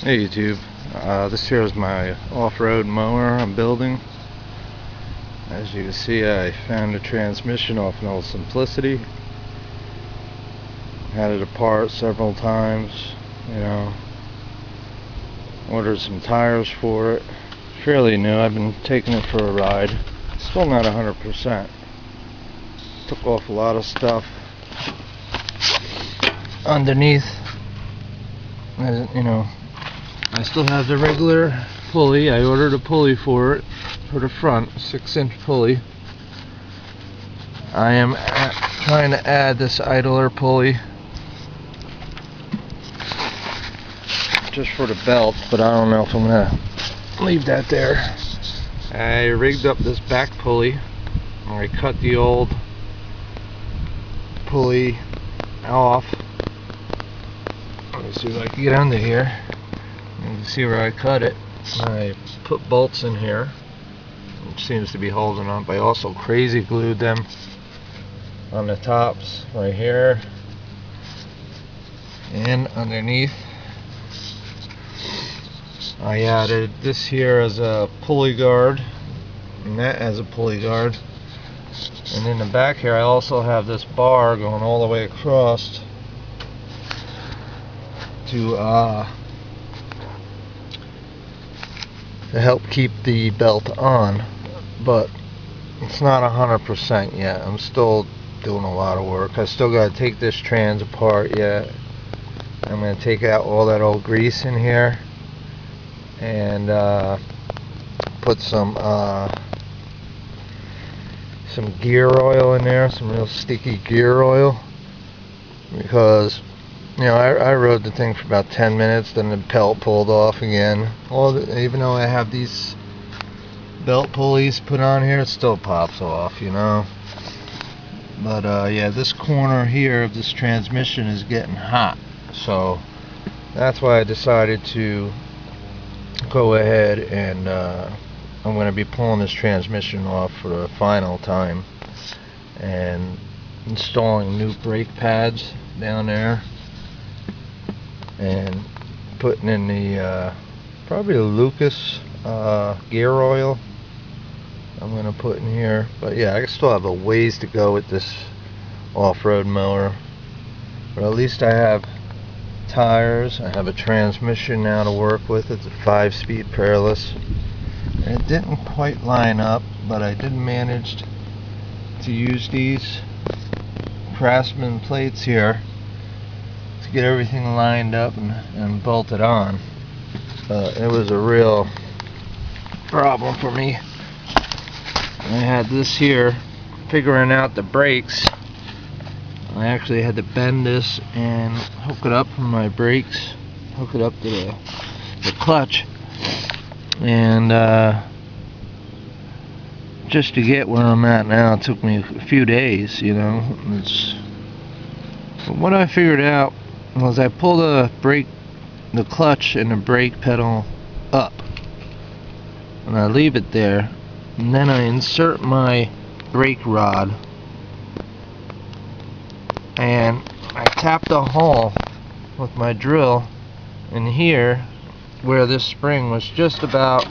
Hey YouTube, this here is my off-road mower I'm building. As you can see, I found a transmission off an old Simplicity. Had it apart several times, ordered some tires for it. Fairly new, I've been taking it for a ride. Still not 100%. Took off a lot of stuff underneath, I still have the regular pulley. I ordered a pulley for it, for the front, 6-inch pulley. I am trying to add this idler pulley just for the belt, but I don't know if I'm gonna leave that there. I rigged up this back pulley. I cut the old pulley off. Let me see if I can get under here. You can see where I cut it. I put bolts in here, which seems to be holding on, but I also crazy glued them on the tops right here and underneath. I added this here as a pulley guard and that as a pulley guard, and in the back here I also have this bar going all the way across to help keep the belt on, but it's not 100% yet. I'm still doing a lot of work. I still got to take this trans apart yet. I'm going to take out all that old grease in here and put some gear oil in there, some real sticky gear oil, because I rode the thing for about 10 minutes, then the belt pulled off again. Even though I have these belt pulleys put on here, it still pops off, But yeah, this corner here of this transmission is getting hot, so that's why I decided to go ahead and I'm going to be pulling this transmission off for the final time and installing new brake pads down there and putting in the probably the Lucas gear oil I'm going to put in here. But yeah, I still have a ways to go with this off-road mower, but at least I have tires, I have a transmission now to work with. It's a 5-speed Peerless, and it didn't quite line up, but I did manage to use these craftsman plates here to get everything lined up and bolted on. It was a real problem for me. I had this here figuring out the brakes. I actually had to bend this and hook it up from my brakes, hook it up to the clutch, and just to get where I'm at now, it took me a few days, But what I figured out was I pull the clutch and the brake pedal up, and I leave it there, and then I insert my brake rod and I tap the hole with my drill in here where this spring was just about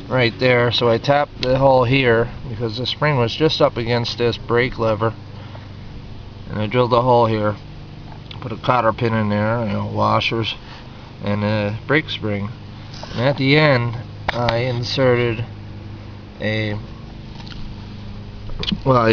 right there. So I tapped the hole here because the spring was just up against this brake lever, and I drilled a hole here, put a cotter pin in there, washers, and a brake spring, and at the end I inserted I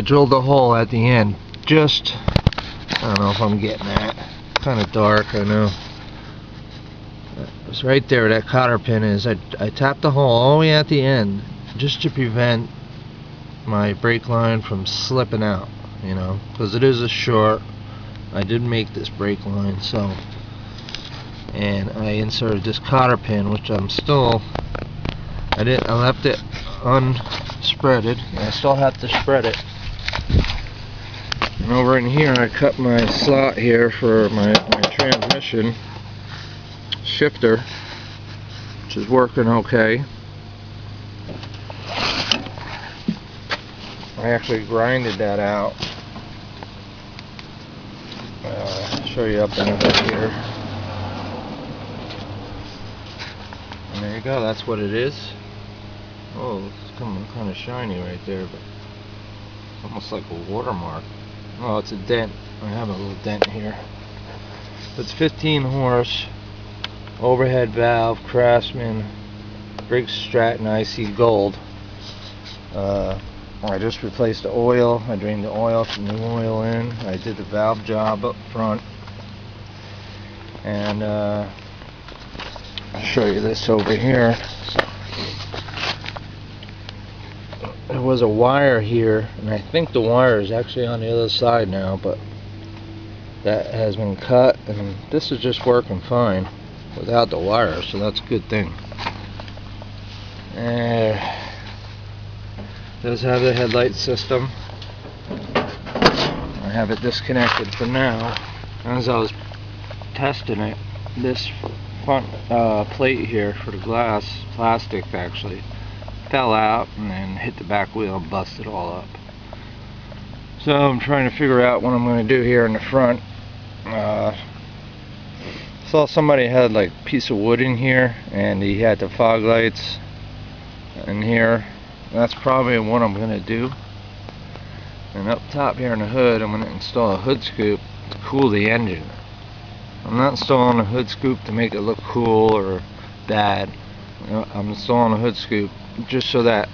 drilled a hole at the end, just, I don't know if I'm getting that, kind of dark, I know. It's right there, that cotter pin is. I tapped the hole all the way at the end just to prevent my brake line from slipping out, because it is a short. I did make this brake line, and I inserted this cotter pin, which I left it unspreaded. I still have to spread it. And over in here I cut my slot here for my transmission shifter, which is working okay. I actually grinded that out. Show you up in a bit here. there you go, that's what it is. Oh, it's coming kind of shiny right there, but almost like a watermark. Oh, it's a dent. I have a little dent here. It's 15 horse, overhead valve, Craftsman, Briggs Stratton IC Gold. I just replaced the oil. I drained the oil, put new oil in. I did the valve job up front. And I'll show you this over here. There was a wire here, and I think the wire is actually on the other side now, but that has been cut, and this is just working fine without the wire, so that's a good thing. Does have the headlight system. I have it disconnected for now. As I was testing it, this front plate here for the glass, plastic actually, fell out and then hit the back wheel and busted all up. So I'm trying to figure out what I'm going to do here in the front. Saw somebody had like a piece of wood in here, and he had the fog lights in here. That's probably what I'm going to do. And up top here in the hood, I'm going to install a hood scoop to cool the engine. I'm not installing a hood scoop to make it look cool or bad. I'm installing a hood scoop just so that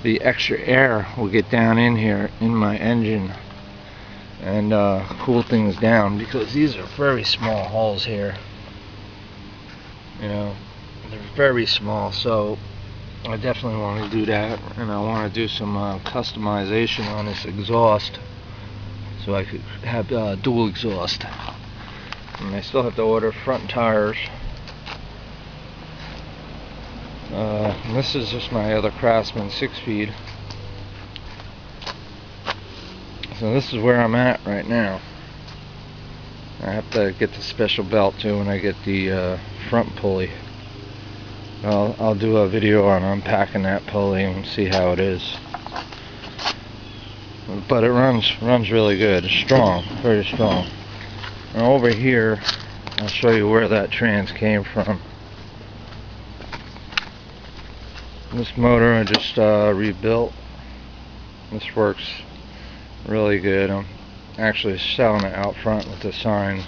the extra air will get down in here in my engine and cool things down, because these are very small holes here. You know, they're very small, so I definitely want to do that, and I want to do some customization on this exhaust so I could have dual exhaust. And I still have to order front tires. And this is just my other Craftsman 6-speed. So this is where I'm at right now. I have to get the special belt too when I get the front pulley. I'll do a video on unpacking that pulley and see how it is. But it runs really good. It's strong, very strong. And over here, I'll show you where that trans came from. This motor I just rebuilt. This works really good. I'm actually selling it out front with the sign.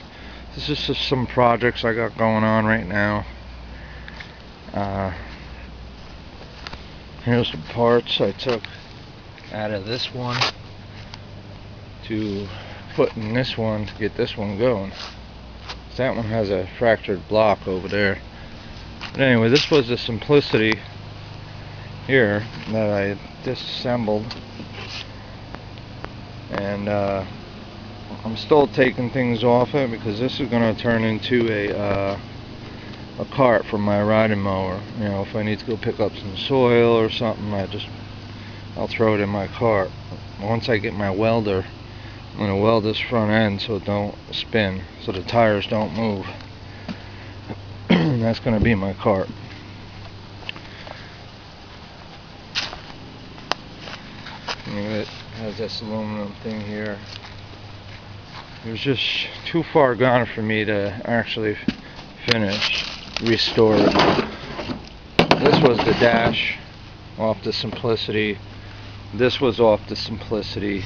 This is just some projects I got going on right now. Here's the parts I took out of this one to put in this one to get this one going. That one has a fractured block over there. But anyway, this was the simplicity here that I disassembled, and I'm still taking things off it because this is going to turn into a cart for my riding mower. You know, if I need to go pick up some soil or something, I'll throw it in my cart. Once I get my welder, I'm going to weld this front end so it don't spin, so the tires don't move. And that's going to be my cart. It has this aluminum thing here. It was just too far gone for me to actually restore it. This was the dash off the Simplicity. This was off the Simplicity.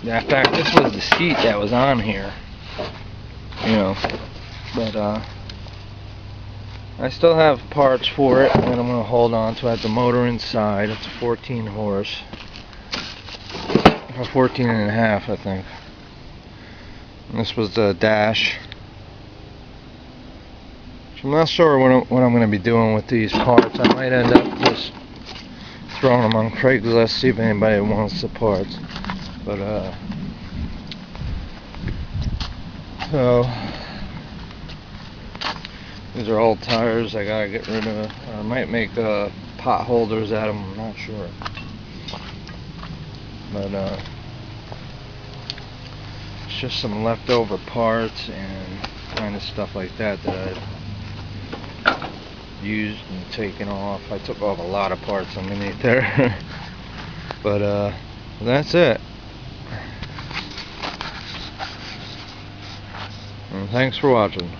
Yeah, in fact, this was the seat that was on here. You know, but I still have parts for it, and I'm going to hold on to it. The motor inside, it's a 14 horse, or 14 and a half, I think. And this was the dash. So I'm not sure what I'm going to be doing with these parts. I might end up just throwing them on Craigslist, see if anybody wants the parts. But so these are old tires I gotta get rid of. I might make pot holders out of them, I'm not sure. But it's just some leftover parts and kind of stuff like that that I've used and taken off. I took off a lot of parts underneath there. But that's it. And thanks for watching.